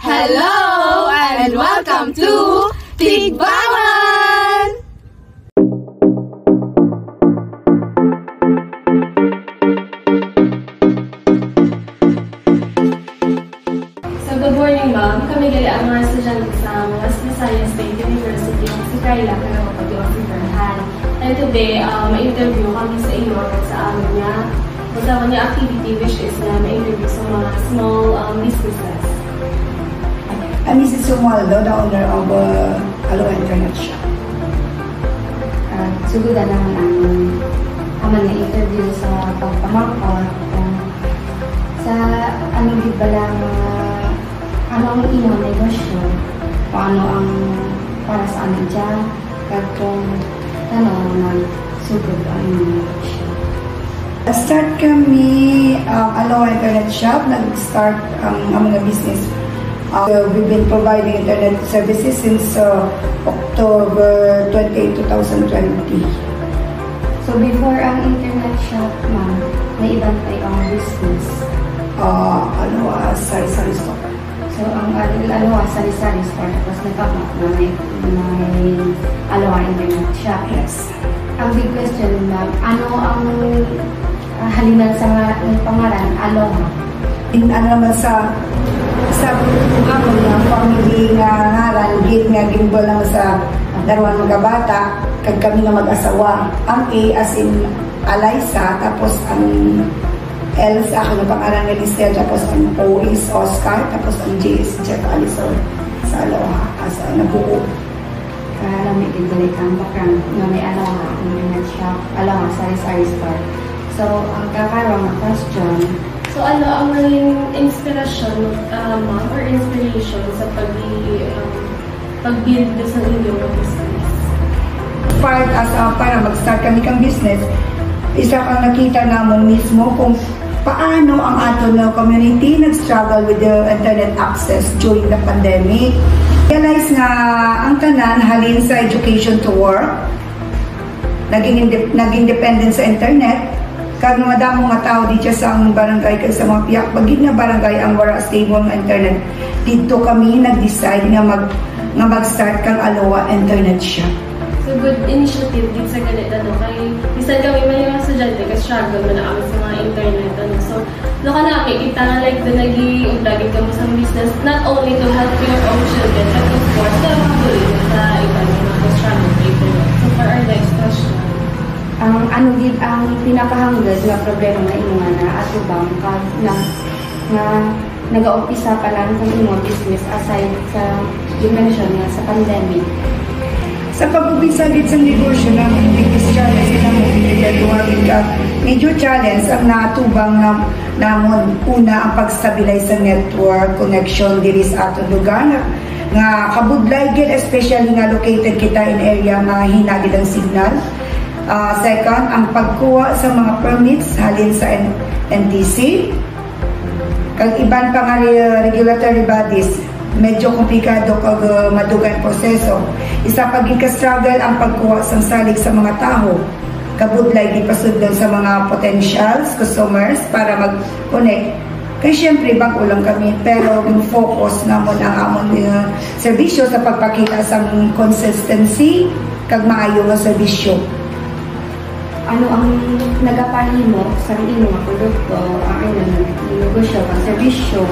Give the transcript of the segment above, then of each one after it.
Hello and welcome to Tigbangan! So good morning ma'am, kami gali ang mga estudyante sa West Visayas State University ng si Carla kaya kapag-iwag si Berhan. And today, ma-interview kami sa iyo at sa amin niya. Magkaroon niya activity which is na ma-interview sa mga small businesses. I'm Mrs. Sumaldo, the owner of Aloha Internet Shop. Sugudan naman ang interview sa pagpamakot. Sa di ba lang, ano ang inyong negosyo, o ano ang para sa amin dyan, kag kung nagsugod ang inyong negosyo. Start kami Aloha Internet Shop, nag-start ang mga business. We've been providing internet services since October 28, 2020. So before ang internet shop, ma'am, may ibang tayong business? Aloha Sari-Sari Store. So ang Aloha Sari-Sari Store, tapos nagkakot na may Aloha Internet Shop. Yes. Ang big question, ma'am, ano ang halinan sa pangalan, Aloha? Ano naman sa amon nga family nga ngaran, nga gimbal naman sa daruan mga bata, kag kami nga mag-asawa. Ang A as in Alaysa, tapos ang L sa akin, ang pangalan nga Listel, tapos ang O is Oscar, tapos ang J is Jeff Allison sa Aloha, as nabuo. Lamig din dali ang background nga may Aloha Internet Shop, Aloha Sari-Sari Store. So, ang kakarong na question, So ano ang naging inspirasyon ma'am or inspiration sa pag-build sa inyong business? Para mag-start kami kang business, isa kang nakita namon mismo kung paano ang ato na community nag-struggle with the internet access during the pandemic. Realize nga ang tanan halin sa education to work, naging dependent sa internet. Kag mga damo nga tao dito sa ang barangay kag sa mga piyak bagid nga barangay ang wala stable nga internet. Dito kami nag-decide nga mag-start kang Aloha Internet Shop. So good initiative din sa ganito kay bisan kami may mga estudyante kasi struggle na kami sa mga internet So na kita nga like the nag-i-vlogin kami sa business not only to help your own children but of course na makabuli sa ibang mga struggle people. So for our next question, ang pinakahanggad na problema na imo nga ato bang na nag-uumpisa pa lang sa imong business aside sa dimension nga sa pandemic? Sa pag-umpisa din sa negosyo namin, biggest challenge na major challenge ang natubang namon una ang pag-stabilize sa network connection diri sa atong lugar nga kabudlay gid, especially nga located kita in area nga hinagid ang signal. Second, ang pagkuha sa mga permits halin sa NTC. Kag iban pa nga regulatory bodies, medyo komplikado kag madugan proseso. Isa pag struggle ang pagkuha sa salig sa mga tao. Kabudlay ipasudlon sa mga potentials customers para mag-connect. Kaya syempre, bago lang kami, pero yung focus namon ang amon serbisyo sa pagpakita sa consistency kag maayo nga serbisyo. Ano ang nagapali mo sa inyong produkto, ang inyong negosyo, ang serbisyo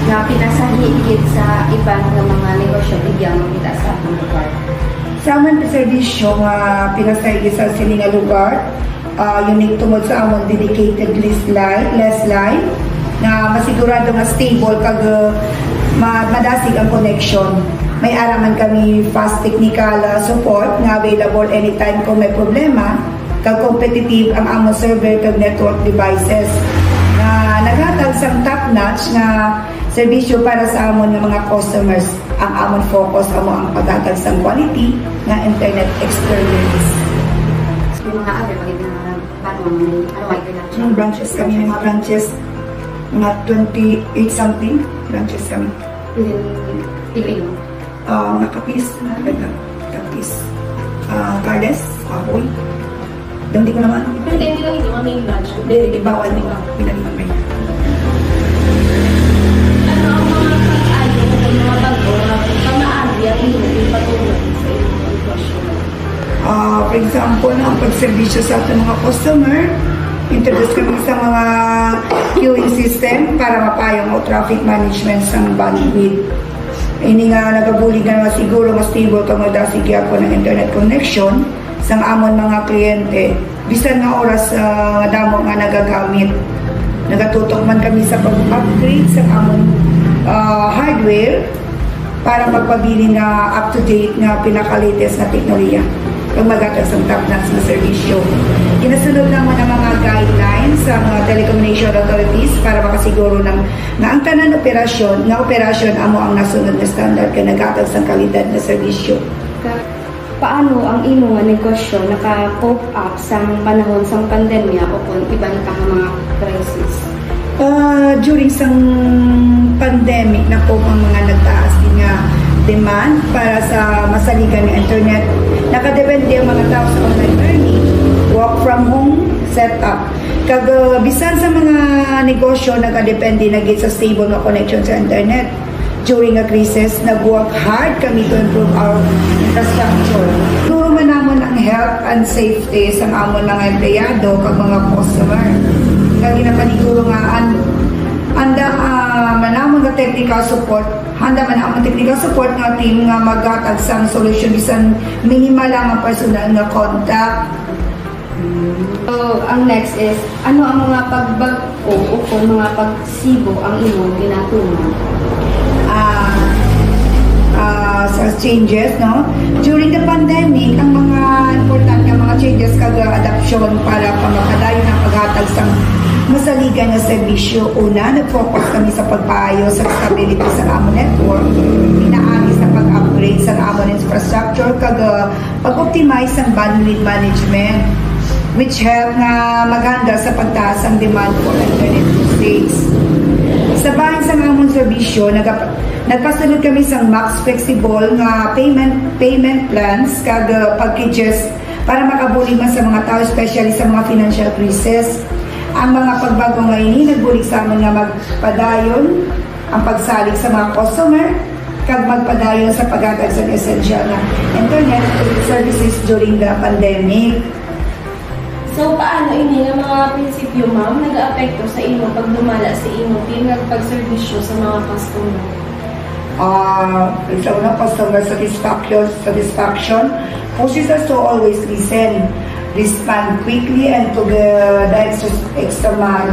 na pinasahigit sa ibang mga negosyo bigyan makita sa atong lugar? Sa amon serbisyo nga pinasahigit sa sininga lugar, unique tungod sa amon dedicated less line na masigurado nga stable kag madasig ang connection. May araman kami fast technical support nga available anytime kung may problema. Kag competitive ang among server kag network devices na naghatag sang top-notch na serbisyo para sa amon nga mga customers. Ang amon focus amo ang paghatag sang quality nga internet experience. Yung mga other pagiging bagong Aloha Internet Shop. Mga branches kami, mga branches, mga 28 something branches kami. Pili mo? Mga kapis, Cardes, Kahoy. Hindi ko naman. Pero hindi lang ito, may branch. Hindi, bawal nila. Pinagmamay. Ano ang mga pag-ayaw example, ang pagserbisyo sa ating mga customer. Introduce kami sa mga queuing system para mapayong o traffic management sa bandwidth. Ini nga nagabulig na siguro mas stable kung madasigi ako ng internet connection sa amon mga kliyente. Bisan nga oras nga damo nga nagagamit. Nagatutok man kami sa pag-upgrade sa amon hardware para magpabili nga up-to-date nga pinaka-latest na teknolohiya kung magatag sa top-notch na servisyo. Inasunod naman ang mga guidelines sa mga telecommunication authorities para makasiguro ng nga ang tanan operasyon amo ang nasunod na standard kay nagatag sa kalidad na serbisyo. Paano ang imo nga negosyo naka-cope up sa panahon sa pandemya o kung iban ka mga crisis? During sang pandemic na po ang mga nagtaas din nga demand para sa masaligan ng internet. Nakadepende ang mga tao sa online learning, work from home setup. Kag bisan sa mga negosyo nakadepende na sa stable na connection sa internet. During a crisis, nag-work hard kami to improve our infrastructure. Turo man namon ang health and safety sa amon mga empleyado kag mga customer. Kag ginapaniguro nga manamon nga technical support, handa man ang technical support nga team nga maghatag sang solution bisan minimal lang ang personal nga contact. So, ang next is, ano ang mga pagbago o kung mga pagsibo ang imong ginatunan? Sa changes, no? During the pandemic, ang mga important nga mga changes kag adoption para pamapadayon ang paghatag sa masaligan na serbisyo. Una, nag-focus kami sa pagpaayo sa stability sa amon network, pinaagi sa pag-upgrade sa amon infrastructure kag pag-optimize ang bandwidth management, which help nga maghanda sa pagtaas ang demand for internet usage. Sa bahin sa amon serbisyo, nagpasunod kami sa max flexible nga payment plans kag packages para makabulig man sa mga tao, especially sa mga financial crisis. Ang mga pagbago nga ini nagbulig sa amin nga magpadayon ang pagsalig sa mga customer kag magpadayon sa paghatag sa essential na internet services during the pandemic. So, paano ini nga mga prinsipyo, ma'am, nag-aapekto sa imo pag dumala sa imo team nga pagserbisyo sa mga customer? Sa una, customer satisfaction pushes us to always listen, respond quickly, and to the extra mile.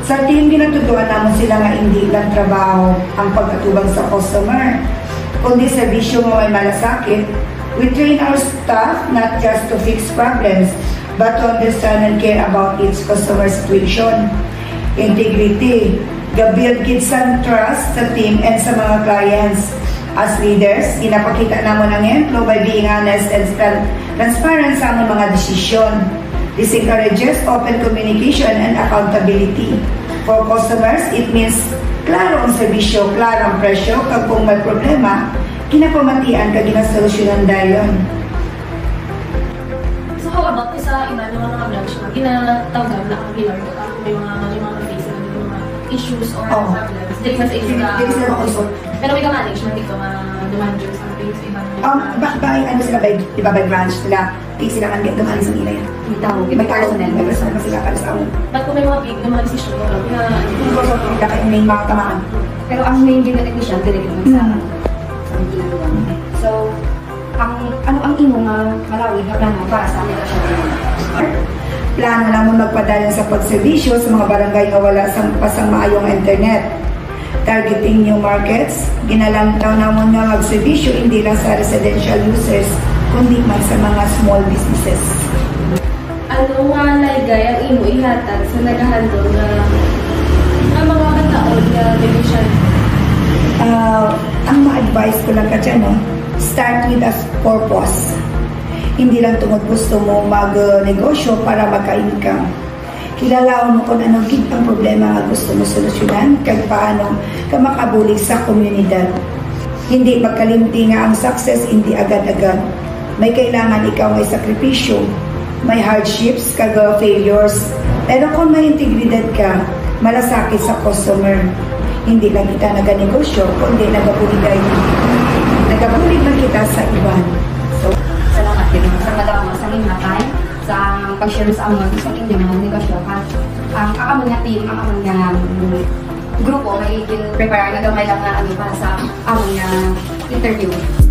Sa team, ginatutuan naman sila nga hindi lang trabaho ang pagkatubang sa customer, kundi serbisyo nga may malasakit. We train our staff not just to fix problems, but to understand and care about each customer situation. Integrity, build kids and trust sa team and sa mga clients. As leaders, ginapakita naman ang emplo by being honest and transparent sa among mga desisyon. This encourages open communication and accountability. For customers, it means klaro ang serbisyo, klaro ang presyo, kag kung may problema, kinapamatian ka ginasolusyonan dayon. So how about sa iba ng mga branch na ginatawag na ang pillar ko may mga face na mga issues or problems? Dili na sa issue pero may ka-management dito mga managers ang face iba ano sila by branch sila sila kan get dumali sa nila yan. May personal sila para sa amin. Ba't kung may mga big na mga decision mo kaya kayo may mga tamaan. Pero ang main din na technician talaga naman sa ginagawa. So, ano ang imo nga malawig na plano para sa negosyo? Plano naman magpadayon sa pagserbisyo sa mga barangay nga wala pasang maayong internet. Targeting new markets, ginalantaw naman nga magserbisyo hindi lang sa residential users, kundi man sa mga small businesses. Ano nga naligay ang imo ihatag sa nagahandol na ang mga kataon na negosyante? Ang ma-advise ko lang ka dyan, start with a purpose. Hindi lang tungod gusto mo mag-negosyo para magka-income. Kilalaon mo kung anong ang problema nga gusto mo solusyonan, kag paano ka makabulig sa komunidad. Hindi magkalimti nga ang success, hindi agad-agad. May kailangan ikaw may sakripisyo, may hardships, kag failures. Pero kung may integridad ka, malasakit sa customer. Hindi lang kita nag-negosyo, kundi nagabulig man kita sa iban. So, salamat. dito sa madamo sa hinatay sa pag-share sa amon sa inyong mga negosyo at ang amon nga team, ang amon nga grupo may prepare na gamay lang na ano para sa amon nga interview.